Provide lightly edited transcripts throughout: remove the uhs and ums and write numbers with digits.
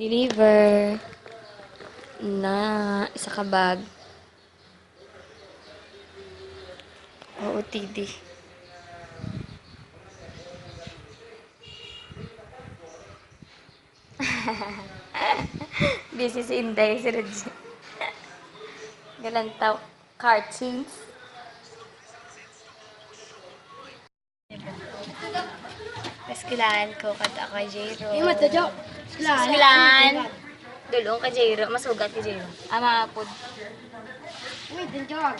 Deliver na isa ka bag. OOTD. Busy si Inday, si Reggie. Galantaw. Cartoons. Paskilaan ko kada kay Jero. Paskilaan. Dulong kay Jero. Masugat kay Jero. Ama po. Wait, the dog.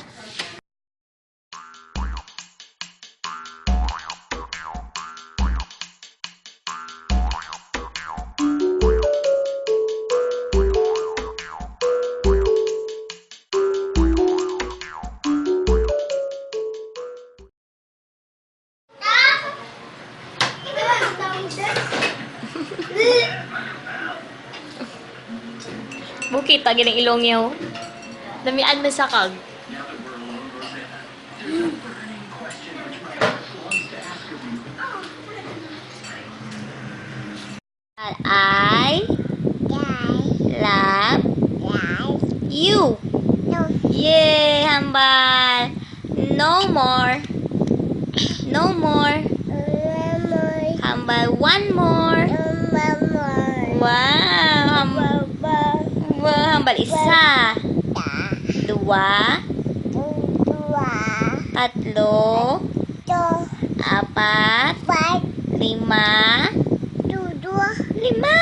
Bukit ta gining ilong yaw. Damian man sa kag. I love you. Yay, hambal. No more. No more. Hambal, one more. Wow, hambal. Wow, hambal isa. Dua. Tatlo. Apat. Lima. Lima?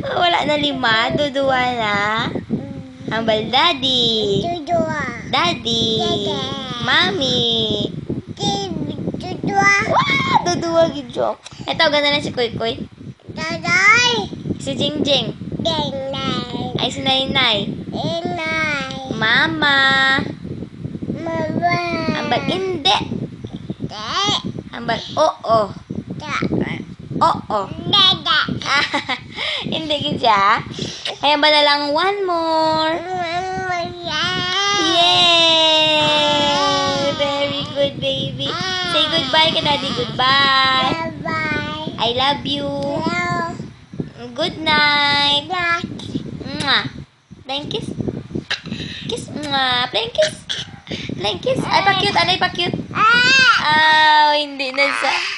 Oh, wala na lima. Dudua na. Hambal daddy. Daddy. Mommy. Wow, dudua gidyo. Ito, ganda na si Kuy Kuy. Si Jingjing. Ay, si Nainay. Mama. Hambal hindi. Hambal oo. Oo. Hindi gidya. Kaya ba na lang one more? Yay! Very good, baby. Say goodbye ka, Daddy. Goodbye. I love you. Good night. Mwah. Plain kiss. Kiss. Mwah. Plain kiss. Plain kiss. Ay, pa-cute. Anay, pa-cute. Oh, hindi na sa...